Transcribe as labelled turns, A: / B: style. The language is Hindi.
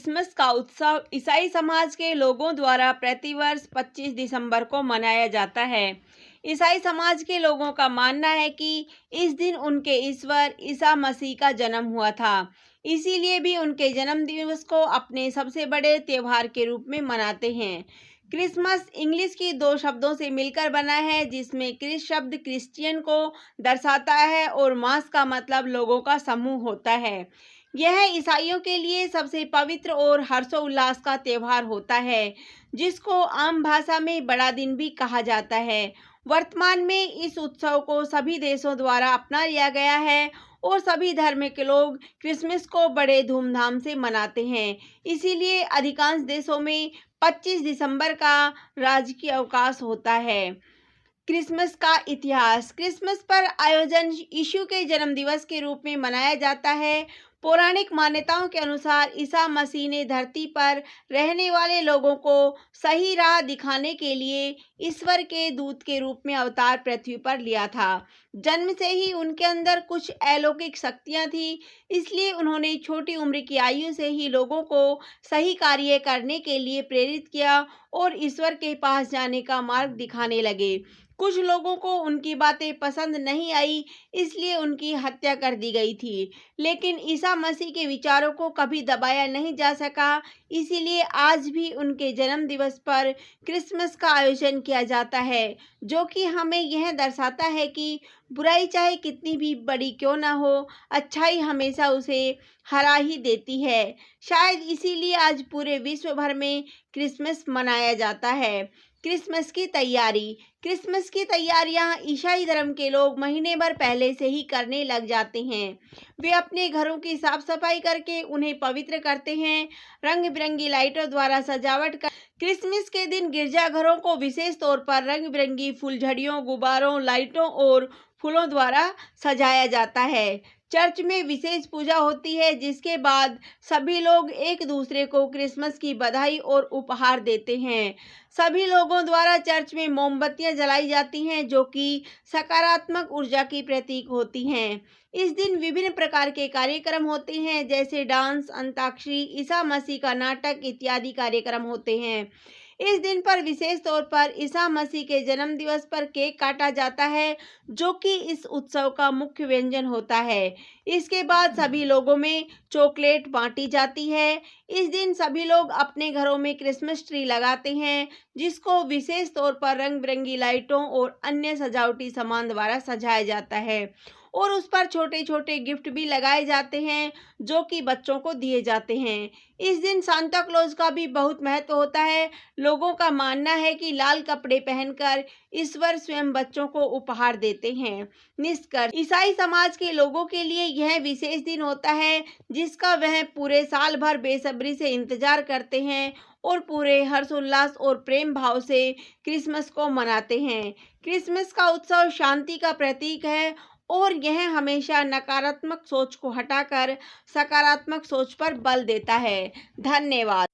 A: क्रिसमस का उत्सव ईसाई समाज के लोगों द्वारा प्रतिवर्ष 25 दिसंबर को मनाया जाता है। ईसाई समाज के लोगों का मानना है कि इस दिन उनके ईश्वर ईसा मसीह का जन्म हुआ था। इसीलिए भी उनके जन्म दिवस को अपने सबसे बड़े त्योहार के रूप में मनाते हैं। क्रिसमस इंग्लिश की दो शब्दों से मिलकर बना है, जिसमें क्रिस शब्द क्रिश्चियन को दर्शाता है और मास का मतलब लोगों का समूह होता है। यह ईसाइयों के लिए सबसे पवित्र और हर्षोल्लास का त्योहार होता है, जिसको आम भाषा में बड़ा दिन भी कहा जाता है। वर्तमान में इस उत्सव को सभी देशों द्वारा अपना लिया गया है और सभी धर्म के लोग क्रिसमस को बड़े धूमधाम से मनाते हैं। इसीलिए अधिकांश देशों में 25 दिसंबर का राजकीय अवकाश होता है। क्रिसमस का इतिहास। क्रिसमस पर आयोजन यीशु के जन्मदिवस के रूप में मनाया जाता है। पौराणिक मान्यताओं के अनुसार ईसा मसीह ने धरती पर रहने वाले लोगों को सही राह दिखाने के लिए ईश्वर के दूत के रूप में अवतार पृथ्वी पर लिया था। जन्म से ही उनके अंदर कुछ अलौकिक शक्तियां थी, इसलिए उन्होंने छोटी उम्र की आयु से ही लोगों को सही कार्य करने के लिए प्रेरित किया और ईश्वर के पास जाने का मार्ग दिखाने लगे। कुछ लोगों को उनकी बातें पसंद नहीं आई, इसलिए उनकी हत्या कर दी गई थी। लेकिन ईसा मसीह के विचारों को कभी दबाया नहीं जा सका, इसीलिए आज भी उनके जन्म दिवस पर क्रिसमस का आयोजन किया जाता है, जो कि हमें यह दर्शाता है कि बुराई चाहे कितनी भी बड़ी क्यों ना हो, अच्छाई हमेशा उसे हरा ही देती है। शायद इसीलिए आज पूरे विश्व भर में क्रिसमस मनाया जाता है। क्रिसमस की तैयारी। क्रिसमस की तैयारियां ईसाई धर्म के लोग महीने भर पहले से ही करने लग जाते हैं। वे अपने घरों की साफ सफाई करके उन्हें पवित्र करते हैं, रंग बिरंगी लाइटों द्वारा सजावट कर। क्रिसमस के दिन गिरजाघरों को विशेष तौर पर रंग बिरंगी फुलझड़ियों, गुब्बारों, लाइटों और फूलों द्वारा सजाया जाता है। चर्च में विशेष पूजा होती है, जिसके बाद सभी लोग एक दूसरे को क्रिसमस की बधाई और उपहार देते हैं। सभी लोगों द्वारा चर्च में मोमबत्तियां जलाई जाती हैं, जो कि सकारात्मक ऊर्जा की प्रतीक होती हैं। इस दिन विभिन्न प्रकार के कार्यक्रम होते हैं, जैसे डांस, अंताक्षरी, ईसा मसीह का नाटक इत्यादि कार्यक्रम होते हैं। इस दिन पर विशेष तौर पर ईसा मसीह के जन्म दिवस पर केक काटा जाता है, जो कि इस उत्सव का मुख्य व्यंजन होता है। इसके बाद सभी लोगों में चॉकलेट बांटी जाती है। इस दिन सभी लोग अपने घरों में क्रिसमस ट्री लगाते हैं, जिसको विशेष तौर पर रंग बिरंगी लाइटों और अन्य सजावटी सामान द्वारा सजाया जाता है और उस पर छोटे छोटे गिफ्ट भी लगाए जाते हैं, जो कि बच्चों को दिए जाते हैं। इस दिन सांता क्लॉज का भी बहुत महत्व होता है। लोगों का मानना है कि लाल कपड़े पहनकर ईश्वर स्वयं बच्चों को उपहार देते हैं। निष्कर्ष। ईसाई समाज के लोगों के लिए यह विशेष दिन होता है, जिसका वह पूरे साल भर बेसब्री से इंतजार करते हैं और पूरे हर्षोल्लास और प्रेम भाव से क्रिसमस को मनाते हैं। क्रिसमस का उत्सव शांति का प्रतीक है और यह हमेशा नकारात्मक सोच को हटाकर सकारात्मक सोच पर बल देता है। धन्यवाद।